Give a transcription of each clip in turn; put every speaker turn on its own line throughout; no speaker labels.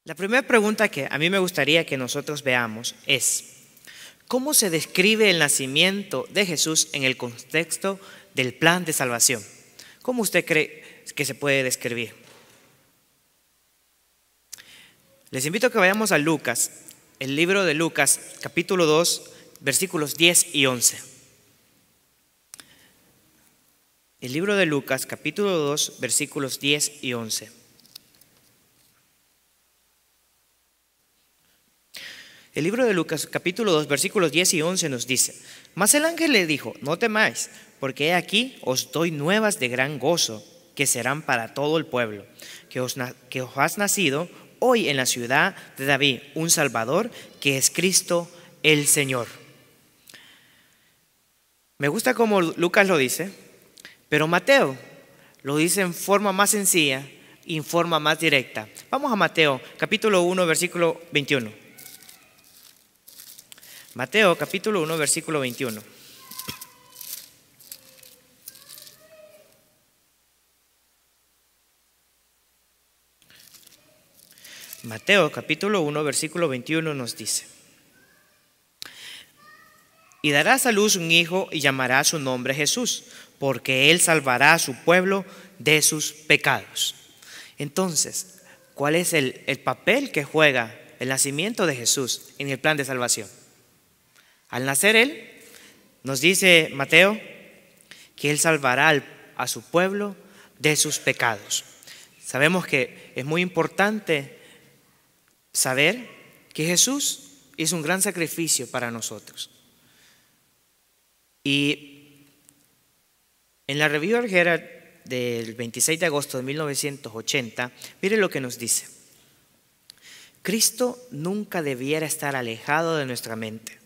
La primera pregunta que a mí me gustaría que nosotros veamos es: ¿cómo se describe el nacimiento de Jesús en el contexto del plan de salvación? ¿Cómo usted cree que se puede describir? Les invito a que vayamos a Lucas, el libro de Lucas, capítulo 2, versículos 10 y 11. El libro de Lucas, capítulo 2, versículos 10 y 11. El libro de Lucas, capítulo 2, versículos 10 y 11 nos dice: Mas el ángel le dijo: no temáis, porque he aquí os doy nuevas de gran gozo, que serán para todo el pueblo, que os has nacido hoy en la ciudad de David un Salvador, que es Cristo el Señor. Me gusta como Lucas lo dice, pero Mateo lo dice en forma más sencilla y en forma más directa. Vamos a Mateo, capítulo 1, versículo 21. Mateo, capítulo 1, versículo 21. Mateo, capítulo 1, versículo 21 nos dice: Y darás a luz un hijo y llamará su nombre Jesús, porque él salvará a su pueblo de sus pecados. Entonces, ¿cuál es el papel que juega el nacimiento de Jesús en el plan de salvación? Al nacer él, nos dice Mateo que él salvará a su pueblo de sus pecados. Sabemos que es muy importante saber que Jesús hizo un gran sacrificio para nosotros. Y en la Revista Herald del 26 de agosto de 1980, mire lo que nos dice: Cristo nunca debiera estar alejado de nuestra mente.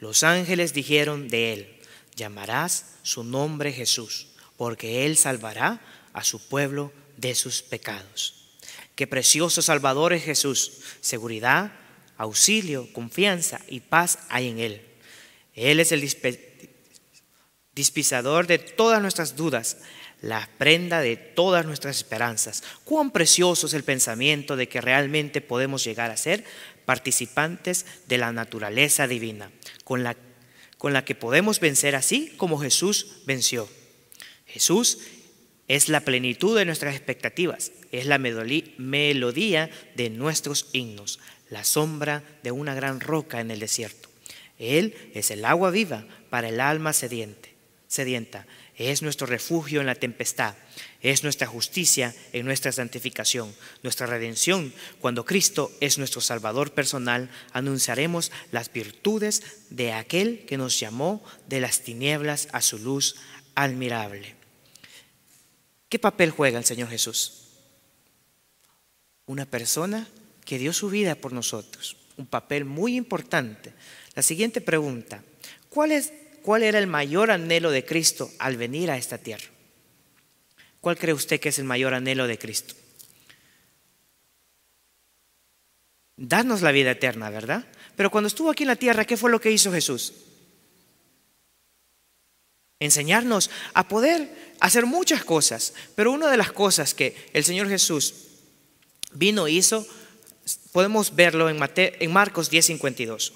Los ángeles dijeron de él: llamarás su nombre Jesús, porque él salvará a su pueblo de sus pecados. Qué precioso Salvador es Jesús. Seguridad, auxilio, confianza y paz hay en él. Él es el dispensador de todas nuestras dudas, la prenda de todas nuestras esperanzas. Cuán precioso es el pensamiento de que realmente podemos llegar a ser participantes de la naturaleza divina, con la que podemos vencer así como Jesús venció. Jesús es la plenitud de nuestras expectativas, es la melodía de nuestros himnos, la sombra de una gran roca en el desierto. Él es el agua viva para el alma sedienta, es nuestro refugio en la tempestad, es nuestra justicia en nuestra santificación, nuestra redención. Cuando Cristo es nuestro Salvador personal, anunciaremos las virtudes de aquel que nos llamó de las tinieblas a su luz admirable. ¿Qué papel juega el Señor Jesús? Una persona que dio su vida por nosotros, un papel muy importante. La siguiente pregunta: ¿cuál era el mayor anhelo de Cristo al venir a esta tierra? ¿Cuál cree usted que es el mayor anhelo de Cristo? Darnos la vida eterna, ¿verdad? Pero cuando estuvo aquí en la tierra, ¿qué fue lo que hizo Jesús? Enseñarnos a poder hacer muchas cosas, pero una de las cosas que el Señor Jesús vino e hizo, podemos verlo en Marcos 10:52.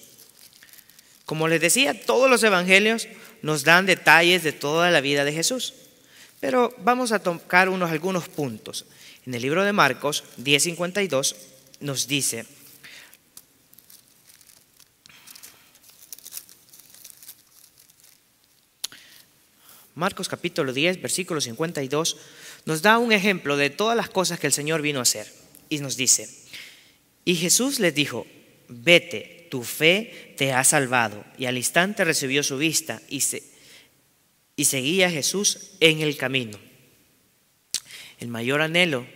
Como les decía, todos los evangelios nos dan detalles de toda la vida de Jesús, pero vamos a tocar algunos puntos. En el libro de Marcos 10:52 nos dice: Marcos capítulo 10, versículo 52, nos da un ejemplo de todas las cosas que el Señor vino a hacer. Y nos dice: y Jesús les dijo: vete, tu fe te ha salvado. Y al instante recibió su vista y seguía a Jesús en el camino. El mayor anhelo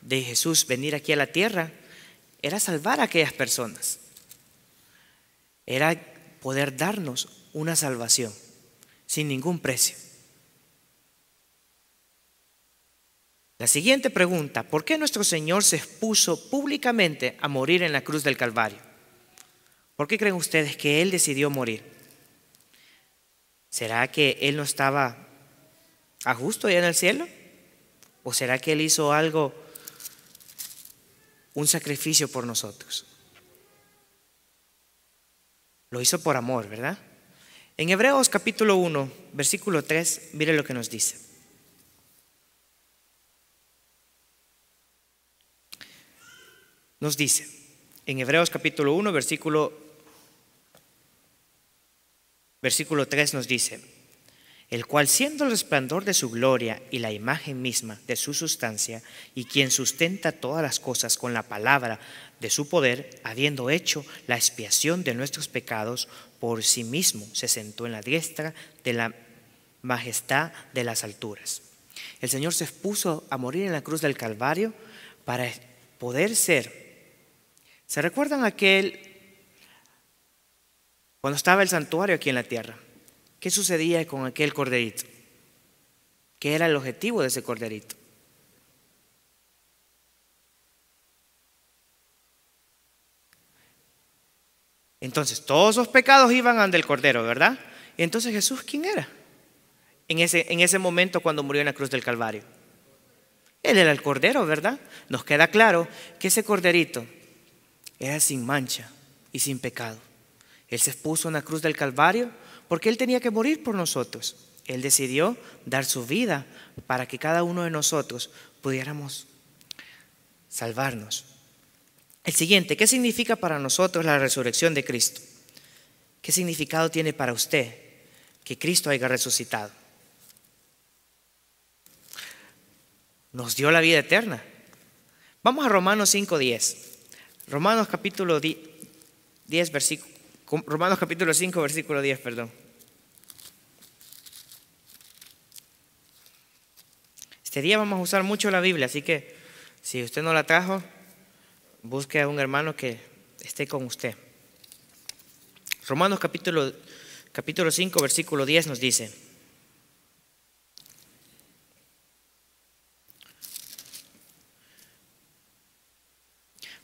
de Jesús venir aquí a la tierra era salvar a aquellas personas. Era poder darnos una salvación sin ningún precio. La siguiente pregunta: ¿por qué nuestro Señor se expuso públicamente a morir en la cruz del Calvario? ¿Por qué creen ustedes que Él decidió morir? ¿Será que Él no estaba a gusto allá en el cielo? ¿O será que Él hizo algo un sacrificio por nosotros. Lo hizo por amor, ¿verdad? En Hebreos capítulo 1, versículo 3, mire lo que nos dice. Nos dice, en Hebreos capítulo 1, versículo 3 nos dice: el cual, siendo el resplandor de su gloria y la imagen misma de su sustancia, y quien sustenta todas las cosas con la palabra de su poder, habiendo hecho la expiación de nuestros pecados, por sí mismo se sentó en la diestra de la majestad de las alturas. El Señor se expuso a morir en la cruz del Calvario para poder ser. ¿Se recuerdan cuando estaba el santuario aquí en la tierra? ¿Qué sucedía con aquel corderito? ¿Qué era el objetivo de ese corderito? Entonces, todos los pecados iban ante el cordero, ¿verdad? Y entonces, ¿Jesús quién era? En ese momento cuando murió en la cruz del Calvario. Él era el cordero, ¿verdad? Nos queda claro que ese corderito era sin mancha y sin pecado. Él se expuso en la cruz del Calvario porque Él tenía que morir por nosotros. Él decidió dar su vida para que cada uno de nosotros pudiéramos salvarnos. El siguiente, ¿qué significa para nosotros la resurrección de Cristo? ¿Qué significado tiene para usted que Cristo haya resucitado? Nos dio la vida eterna. Vamos a Romanos 5:10. Romanos capítulo 10, Romanos capítulo 5, versículo 10, perdón. Este día vamos a usar mucho la Biblia, así que si usted no la trajo, busque a un hermano que esté con usted. Romanos capítulo 5, versículo 10 nos dice: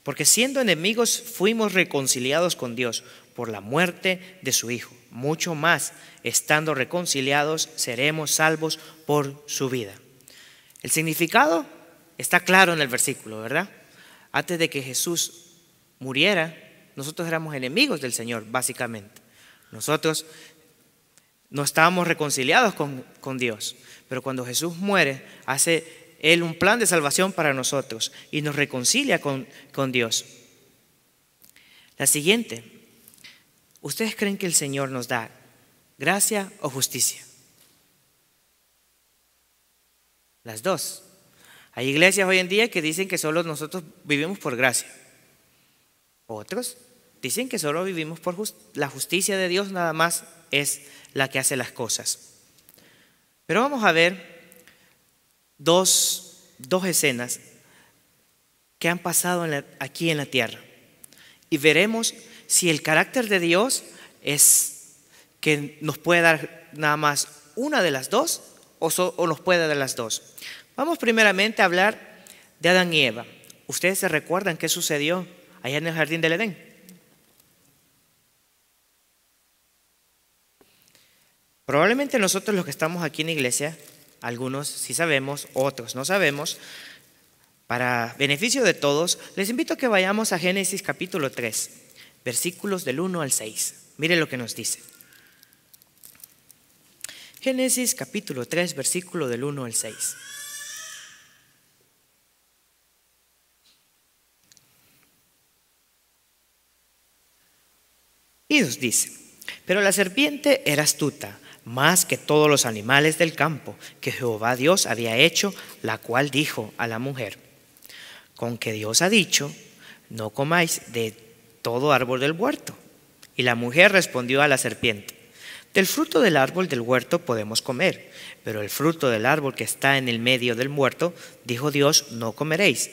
porque siendo enemigos fuimos reconciliados con Dios por la muerte de su Hijo. Mucho más, estando reconciliados, seremos salvos por su vida. El significado está claro en el versículo, ¿verdad? Antes de que Jesús muriera, nosotros éramos enemigos del Señor, básicamente. Nosotros no estábamos reconciliados con Dios, pero cuando Jesús muere, hace Él un plan de salvación para nosotros y nos reconcilia con Dios. La siguiente, ¿ustedes creen que el Señor nos da gracia o justicia? Las dos. Hay iglesias hoy en día que dicen que solo nosotros vivimos por gracia. Otros dicen que solo vivimos por la justicia de Dios, nada más es la que hace las cosas. Pero vamos a ver dos escenas que han pasado aquí en la tierra y veremos si el carácter de Dios es que nos puede dar nada más una de las dos o nos puede dar las dos. Vamos primeramente a hablar de Adán y Eva. ¿Ustedes se recuerdan qué sucedió allá en el jardín del Edén? Probablemente nosotros los que estamos aquí en la iglesia, algunos sí sabemos, otros no sabemos. Para beneficio de todos, les invito a que vayamos a Génesis capítulo 3, versículos del 1 al 6. Mire lo que nos dice. Génesis capítulo 3, versículo del 1 al 6. Y nos dice: pero la serpiente era astuta, más que todos los animales del campo que Jehová Dios había hecho, la cual dijo a la mujer: con que Dios ha dicho, no comáis de todo árbol del huerto. Y la mujer respondió a la serpiente: del fruto del árbol del huerto podemos comer, pero el fruto del árbol que está en el medio del huerto, dijo Dios, no comeréis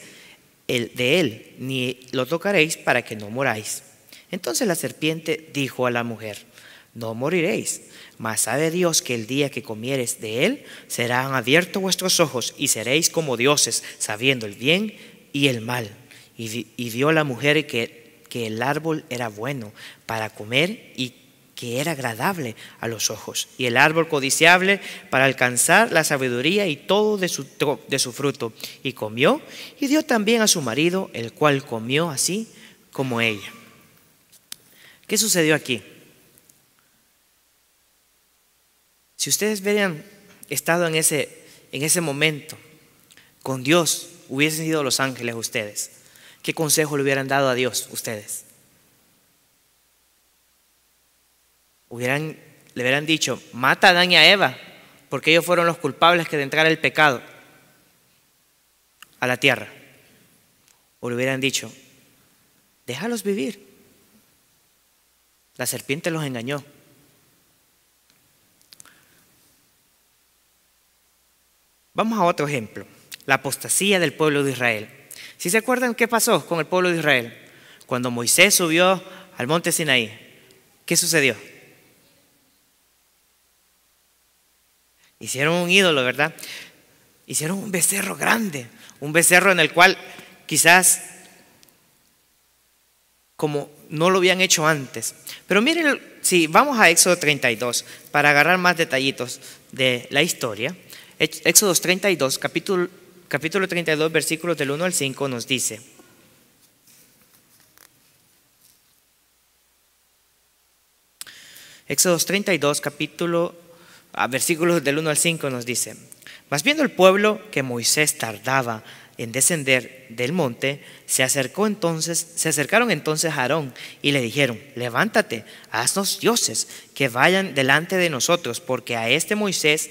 de él, ni lo tocaréis para que no moráis. Entonces la serpiente dijo a la mujer: no moriréis, mas sabe Dios que el día que comiereis de él, serán abiertos vuestros ojos y seréis como dioses, sabiendo el bien y el mal. Y vio la mujer que el árbol era bueno para comer y que era agradable a los ojos, y el árbol codiciable para alcanzar la sabiduría, y todo de su fruto. Y comió, y dio también a su marido, el cual comió así como ella. ¿Qué sucedió aquí? Si ustedes hubieran estado en ese momento con Dios, hubiesen sido los ángeles ustedes, ¿qué consejo le hubieran dado a Dios ustedes? Le hubieran dicho: mata a Adán y a Eva, porque ellos fueron los culpables que de entrar el pecado a la tierra. O le hubieran dicho: déjalos vivir, la serpiente los engañó. Vamos a otro ejemplo: la apostasía del pueblo de Israel. ¿Sí se acuerdan qué pasó con el pueblo de Israel? Cuando Moisés subió al monte Sinaí, ¿qué sucedió? Hicieron un ídolo, ¿verdad? Hicieron un becerro grande, un becerro en el cual quizás como no lo habían hecho antes. Pero miren, si vamos a Éxodo 32 para agarrar más detallitos de la historia. Éxodo 32, capítulo 32, versículos del 1 al 5 nos dice: Éxodo 32, versículos del 1 al 5 nos dice: Mas viendo el pueblo que Moisés tardaba en descender del monte, se acercaron entonces a Aarón y le dijeron: levántate, haznos dioses que vayan delante de nosotros, porque a este Moisés,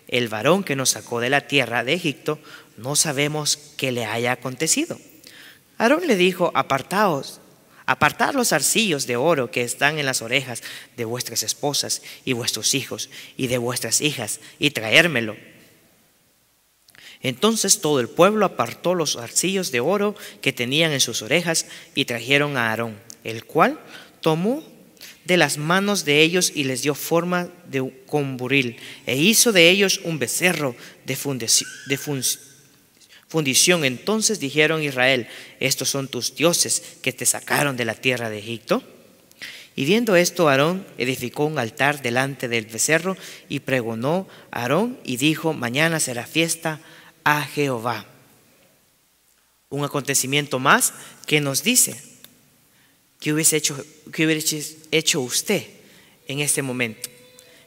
el varón que nos sacó de la tierra de Egipto, no sabemos qué le haya acontecido. Aarón le dijo: apartad los zarcillos de oro que están en las orejas de vuestras esposas y vuestros hijos y de vuestras hijas, y traérmelo. Entonces todo el pueblo apartó los zarcillos de oro que tenían en sus orejas y trajeron a Aarón, el cual tomó de las manos de ellos y les dio forma con buril, e hizo de ellos un becerro de fundición. Entonces dijeron Israel: estos son tus dioses que te sacaron de la tierra de Egipto. Y viendo esto, Aarón edificó un altar delante del becerro y pregonó a Aarón y dijo: mañana será fiesta a Jehová. Un acontecimiento más que nos dice: ¿qué hubiese hecho usted en este momento?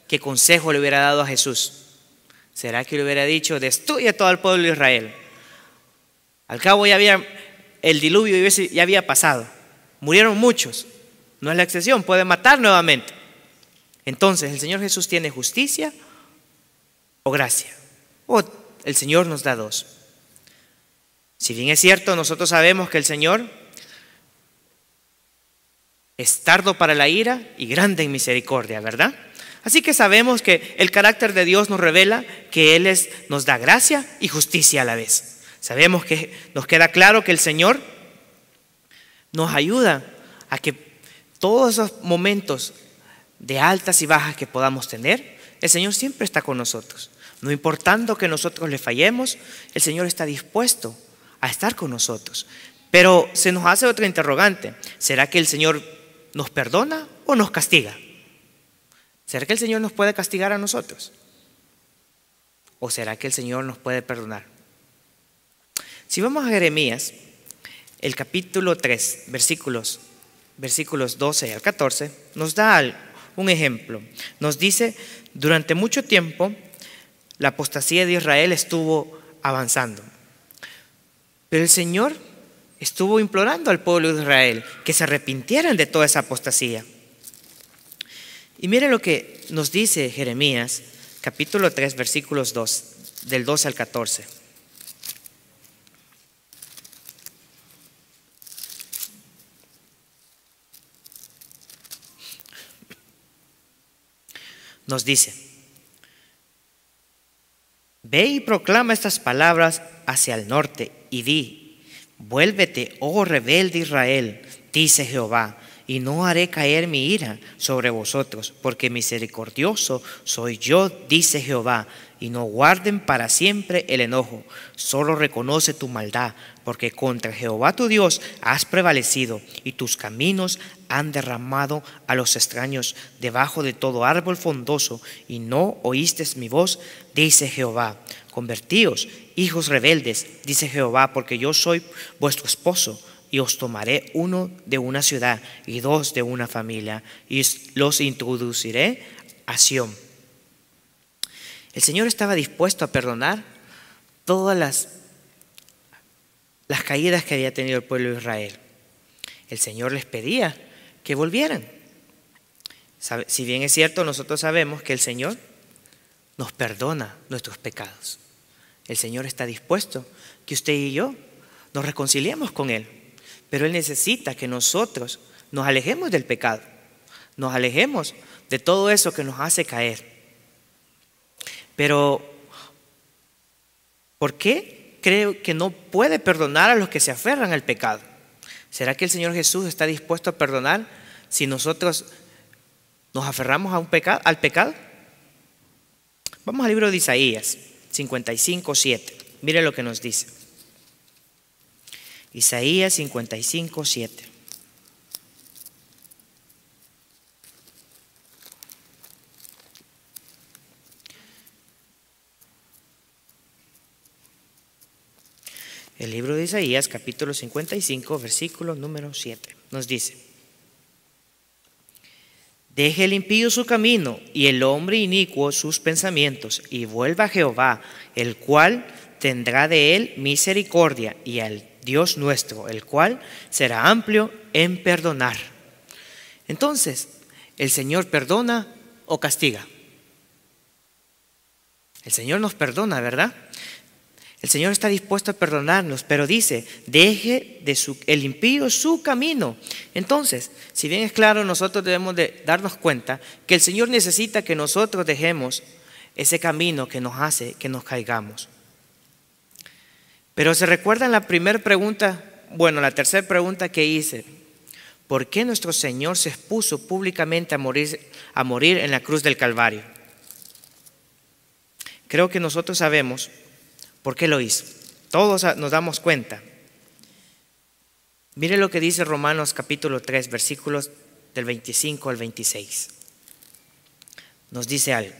¿Qué consejo le hubiera dado a Jesús? ¿Será que le hubiera dicho: destruye a todo el pueblo de Israel? Al cabo el diluvio ya había pasado, murieron muchos, no es la excepción, puede matar nuevamente. Entonces, ¿el Señor Jesús tiene justicia o gracia? O el Señor nos da dos. Si bien es cierto, nosotros sabemos que el Señor es tardo para la ira y grande en misericordia, ¿verdad? Así que sabemos que el carácter de Dios nos revela que Él nos da gracia y justicia a la vez. Sabemos que nos queda claro que el Señor nos ayuda a que todos esos momentos de altas y bajas que podamos tener, el Señor siempre está con nosotros. No importando que nosotros le fallemos, el Señor está dispuesto a estar con nosotros. Pero se nos hace otra interrogante: ¿será que el Señor nos perdona o nos castiga? ¿Será que el Señor nos puede castigar a nosotros? ¿O será que el Señor nos puede perdonar? Si vamos a Jeremías, el capítulo 3, versículos 12 al 14, nos da un ejemplo. Nos dice: durante mucho tiempo la apostasía de Israel estuvo avanzando, pero el Señor estuvo implorando al pueblo de Israel que se arrepintieran de toda esa apostasía. Y miren lo que nos dice Jeremías, capítulo 3, versículos 2, del 12 al 14. Nos dice: ve y proclama estas palabras hacia el norte y di: vuélvete, oh rebelde Israel, dice Jehová, y no haré caer mi ira sobre vosotros, porque misericordioso soy yo, dice Jehová, y no guarden para siempre el enojo. Solo reconoce tu maldad, porque contra Jehová tu Dios has prevalecido, y tus caminos han derramado a los extraños debajo de todo árbol frondoso, y no oísteis mi voz, dice Jehová. Convertíos, hijos rebeldes, dice Jehová, porque yo soy vuestro esposo, y os tomaré uno de una ciudad y dos de una familia, y los introduciré a Sión. El Señor estaba dispuesto a perdonar todas las caídas que había tenido el pueblo de Israel. El Señor les pedía que volvieran. Si bien es cierto, nosotros sabemos que el Señor nos perdona nuestros pecados. El Señor está dispuesto que usted y yo nos reconciliemos con Él. Pero Él necesita que nosotros nos alejemos del pecado, nos alejemos de todo eso que nos hace caer. Pero, ¿por qué creo que no puede perdonar a los que se aferran al pecado? ¿Será que el Señor Jesús está dispuesto a perdonar si nosotros nos aferramos a al pecado? Vamos al libro de Isaías 55:7. Mire lo que nos dice. Isaías 55:7. El libro de Isaías, capítulo 55, versículo número 7, nos dice: deje el impío su camino y el hombre inicuo sus pensamientos, y vuelva a Jehová, el cual tendrá de él misericordia, y al Dios nuestro, el cual será amplio en perdonar. Entonces, ¿el Señor perdona o castiga? El Señor nos perdona, ¿verdad? El Señor está dispuesto a perdonarnos, pero dice, deje el impío su camino. Entonces, si bien es claro, nosotros debemos de darnos cuenta que el Señor necesita que nosotros dejemos ese camino que nos hace que nos caigamos. Pero se recuerdan la tercera pregunta que hice: ¿por qué nuestro Señor se expuso públicamente a morir en la cruz del Calvario? Creo que nosotros sabemos por qué lo hizo. Todos nos damos cuenta. Mire lo que dice Romanos capítulo 3, versículos del 25 al 26. Nos dice algo.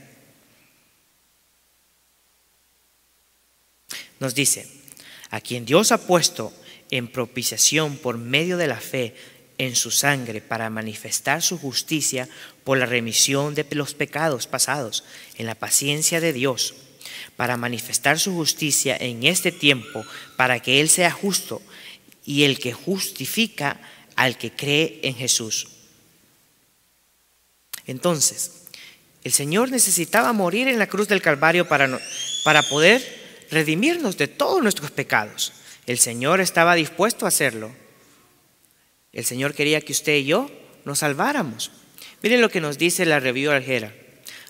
Nos dice: a quien Dios ha puesto en propiciación por medio de la fe en su sangre, para manifestar su justicia por la remisión de los pecados pasados en la paciencia de Dios, para manifestar su justicia en este tiempo, para que Él sea justo y el que justifica al que cree en Jesús. Entonces, el Señor necesitaba morir en la cruz del Calvario para poder redimirnos de todos nuestros pecados. El Señor estaba dispuesto a hacerlo. El Señor quería que usted y yo nos salváramos. Miren lo que nos dice la Review Algera.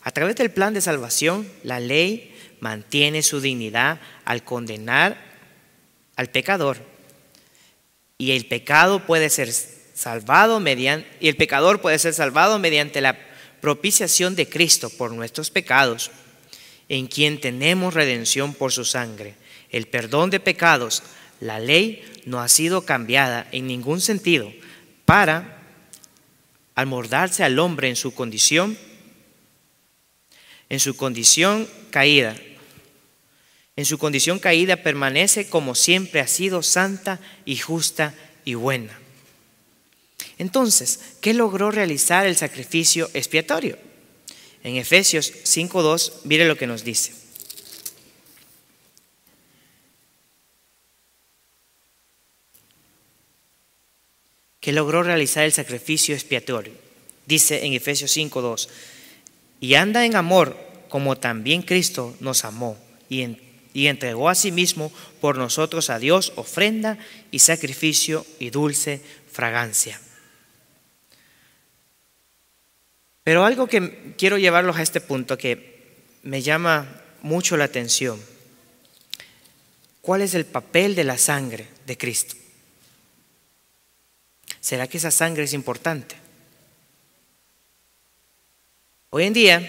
A través del plan de salvación, la ley mantiene su dignidad al condenar al pecador, y el pecador puede ser salvado mediante la propiciación de Cristo por nuestros pecados, en quien tenemos redención por su sangre, el perdón de pecados. La ley no ha sido cambiada en ningún sentido para amoldarse al hombre en su condición caída. En su condición caída permanece como siempre ha sido, santa y justa y buena. Entonces, ¿qué logró realizar el sacrificio expiatorio? En Efesios 5:2, mire lo que nos dice. ¿Qué logró realizar el sacrificio expiatorio? Dice en Efesios 5:2: y anda en amor, como también Cristo nos amó y entregó a sí mismo por nosotros a Dios, ofrenda y sacrificio y dulce fragancia. Pero algo que quiero llevarlos a este punto que me llama mucho la atención: ¿cuál es el papel de la sangre de Cristo? ¿Será que esa sangre es importante? Hoy en día,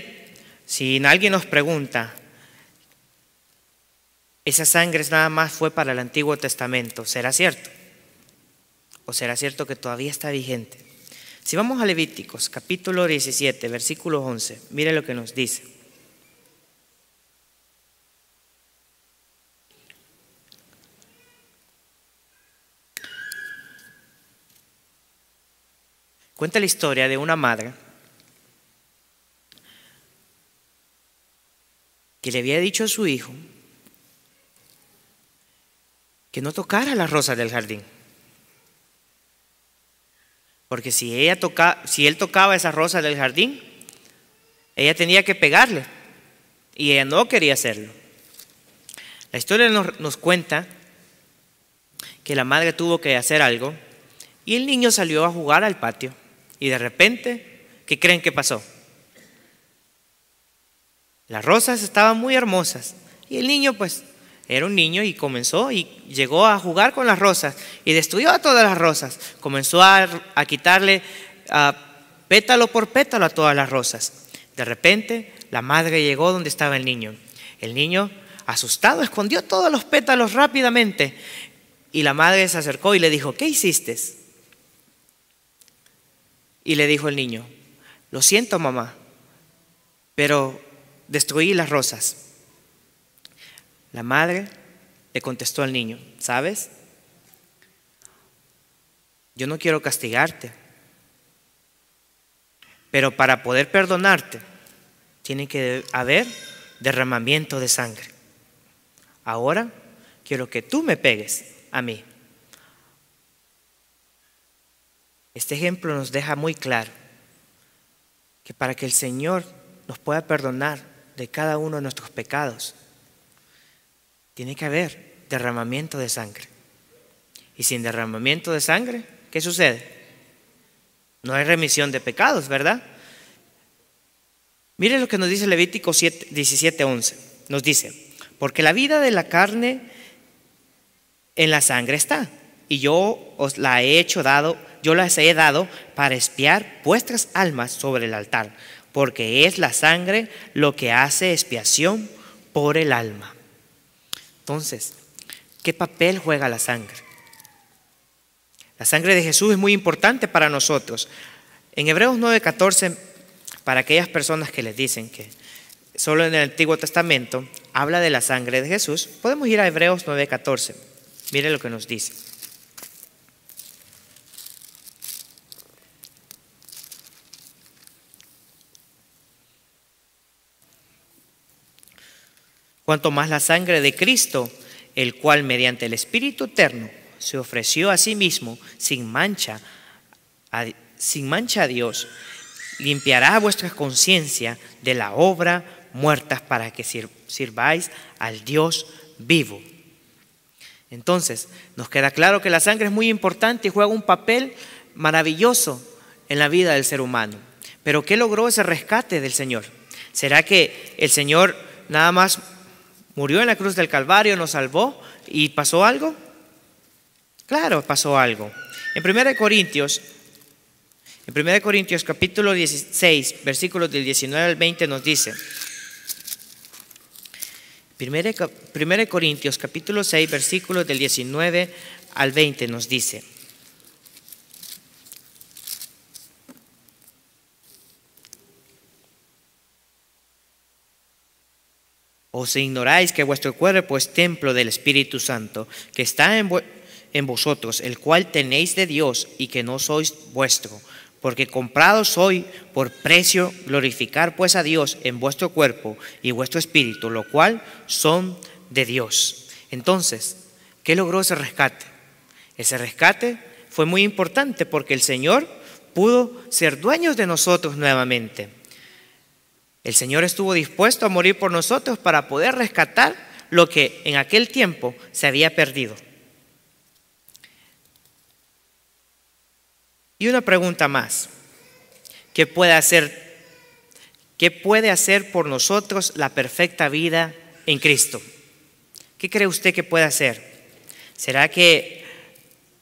si alguien nos pregunta, esa sangre nada más fue para el Antiguo Testamento, ¿será cierto? ¿O será cierto que todavía está vigente? Si vamos a Levíticos, capítulo 17, versículo 11, mire lo que nos dice. Cuenta la historia de una madre que le había dicho a su hijo que no tocara las rosas del jardín. Porque si él tocaba esas rosas del jardín, ella tenía que pegarle. Y ella no quería hacerlo. La historia nos cuenta que la madre tuvo que hacer algo y el niño salió a jugar al patio. Y de repente, ¿qué creen que pasó? Las rosas estaban muy hermosas. Y el niño pues era un niño y comenzó y llegó a jugar con las rosas y destruyó todas las rosas. Comenzó a quitarle pétalo por pétalo a todas las rosas. De repente la madre llegó donde estaba el niño. El niño, asustado, escondió todos los pétalos rápidamente. Y la madre se acercó y le dijo, ¿qué hiciste? Y le dijo el niño, lo siento mamá, pero destruí las rosas. La madre le contestó al niño, ¿sabes? Yo no quiero castigarte, pero para poder perdonarte tiene que haber derramamiento de sangre. Ahora quiero que tú me pegues a mí. Este ejemplo nos deja muy claro que para que el Señor nos pueda perdonar de cada uno de nuestros pecados, tiene que haber derramamiento de sangre. Y sin derramamiento de sangre, ¿qué sucede? No hay remisión de pecados, ¿verdad? Mire lo que nos dice Levítico 17:11. Nos dice, porque la vida de la carne en la sangre está, y yo os la he yo las he dado para expiar vuestras almas sobre el altar, porque es la sangre lo que hace expiación por el alma. Entonces, ¿qué papel juega la sangre? La sangre de Jesús es muy importante para nosotros. En Hebreos 9:14, para aquellas personas que les dicen que solo en el Antiguo Testamento habla de la sangre de Jesús, podemos ir a Hebreos 9:14. Mire lo que nos dice. Cuanto más la sangre de Cristo, el cual mediante el Espíritu eterno se ofreció a sí mismo sin mancha a Dios, limpiará vuestra conciencia de la obra muertas para que sirváis al Dios vivo. Entonces, nos queda claro que la sangre es muy importante y juega un papel maravilloso en la vida del ser humano. Pero ¿qué logró ese rescate del Señor? ¿Será que el Señor nada más murió en la cruz del Calvario, nos salvó y pasó algo? Claro, pasó algo. En 1 Corintios capítulo 16, versículos del 19 al 20 nos dice, 1 Corintios capítulo 6, versículos del 19 al 20 nos dice, ¿os ignoráis que vuestro cuerpo es templo del Espíritu Santo, que está en vosotros, el cual tenéis de Dios y que no sois vuestro? Porque comprados sois por precio, glorificar pues a Dios en vuestro cuerpo y vuestro espíritu, lo cual son de Dios. Entonces, ¿qué logró ese rescate? Ese rescate fue muy importante porque el Señor pudo ser dueño de nosotros nuevamente. El Señor estuvo dispuesto a morir por nosotros para poder rescatar lo que en aquel tiempo se había perdido. Y una pregunta más. ¿Qué puede hacer por nosotros la perfecta vida en Cristo? ¿Qué cree usted que puede hacer? ¿Será que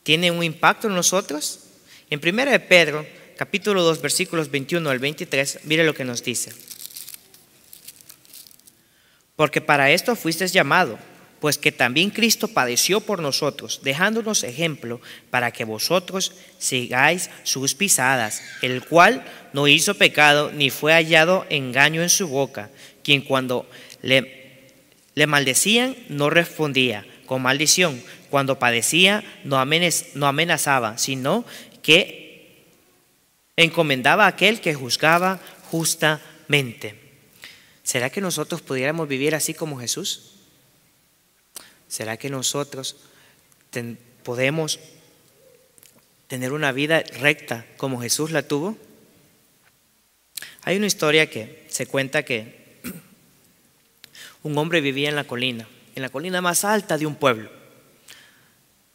tiene un impacto en nosotros? En 1 de Pedro, capítulo 2, versículos 21 al 23, mire lo que nos dice. Porque para esto fuisteis llamado, pues que también Cristo padeció por nosotros, dejándonos ejemplo para que vosotros sigáis sus pisadas, el cual no hizo pecado ni fue hallado engaño en su boca, quien cuando le maldecían no respondía con maldición, cuando padecía no amenazaba, sino que encomendaba a aquel que juzgaba justamente. ¿Será que nosotros pudiéramos vivir así como Jesús? ¿Será que nosotros podemos tener una vida recta como Jesús la tuvo? Hay una historia que se cuenta que un hombre vivía en la colina más alta de un pueblo.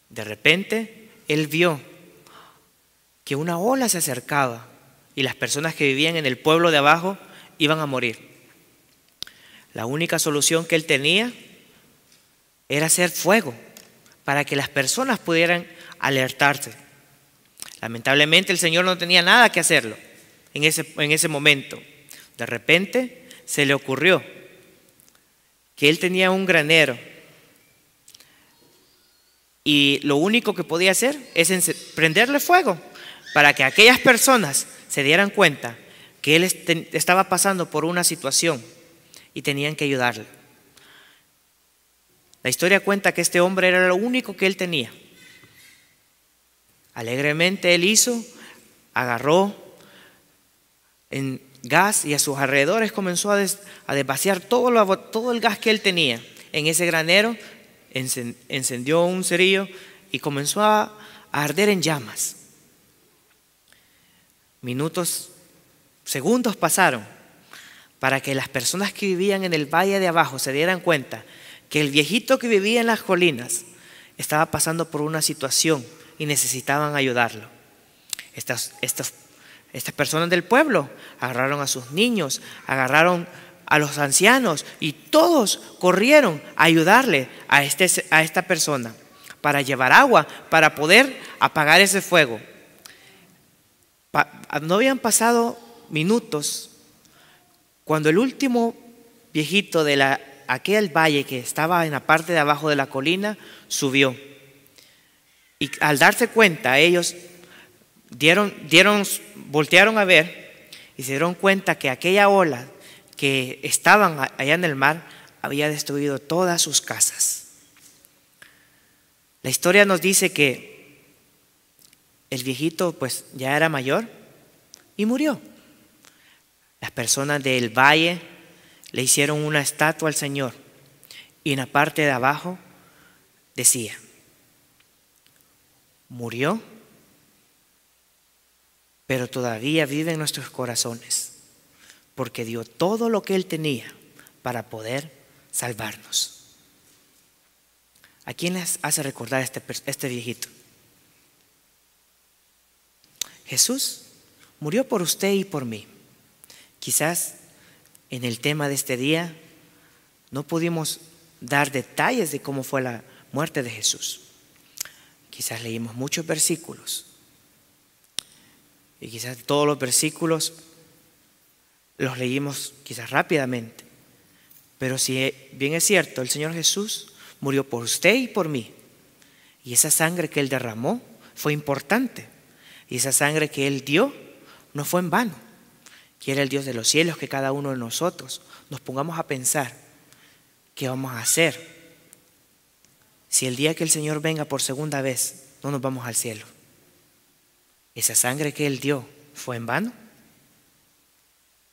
De repente, él vio que una ola se acercaba y las personas que vivían en el pueblo de abajo iban a morir. La única solución que él tenía era hacer fuego para que las personas pudieran alertarse. Lamentablemente el Señor no tenía nada que hacerlo en ese momento. De repente se le ocurrió que él tenía un granero y lo único que podía hacer es prenderle fuego para que aquellas personas se dieran cuenta que él estaba pasando por una situación y tenían que ayudarle. La historia cuenta que este hombre era lo único que él tenía. Alegremente él agarró en gas y a sus alrededores comenzó a desvaciar todo el gas que él tenía en ese granero, encendió un cerillo y comenzó a arder en llamas. Segundos pasaron para que las personas que vivían en el valle de abajo se dieran cuenta que el viejito que vivía en las colinas estaba pasando por una situación y necesitaban ayudarlo. Estas personas del pueblo agarraron a sus niños, agarraron a los ancianos y todos corrieron a ayudarle a esta persona para llevar agua, para poder apagar ese fuego. No habían pasado minutos cuando el último viejito de aquel valle que estaba en la parte de abajo de la colina subió. Y al darse cuenta, ellos voltearon a ver y se dieron cuenta que aquella ola que estaban allá en el mar había destruido todas sus casas. La historia nos dice que el viejito pues ya era mayor y murió. Las personas del valle le hicieron una estatua al Señor y en la parte de abajo decía: murió, pero todavía vive en nuestros corazones, porque dio todo lo que Él tenía para poder salvarnos. ¿A quién les hace recordar este viejito? Jesús murió por usted y por mí. Quizás en el tema de este día no pudimos dar detalles de cómo fue la muerte de Jesús. Quizás leímos muchos versículos y quizás todos los versículos los leímos quizás rápidamente. Pero si bien es cierto, el Señor Jesús murió por usted y por mí, y esa sangre que Él derramó fue importante, y esa sangre que Él dio no fue en vano. Quiere el Dios de los cielos que cada uno de nosotros nos pongamos a pensar qué vamos a hacer si el día que el Señor venga por segunda vez no nos vamos al cielo. ¿Esa sangre que Él dio fue en vano?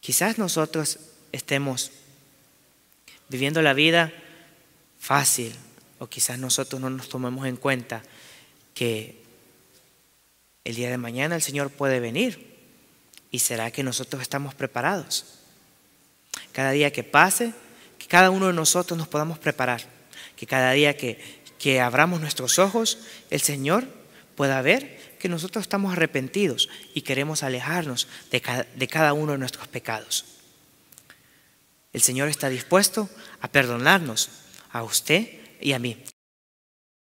Quizás nosotros estemos viviendo la vida fácil, o quizás nosotros no nos tomemos en cuenta que el día de mañana el Señor puede venir. ¿Y será que nosotros estamos preparados? Cada día que pase, que cada uno de nosotros nos podamos preparar, que cada día que abramos nuestros ojos, el Señor pueda ver que nosotros estamos arrepentidos y queremos alejarnos de cada uno de nuestros pecados. El Señor está dispuesto a perdonarnos, a usted y a mí.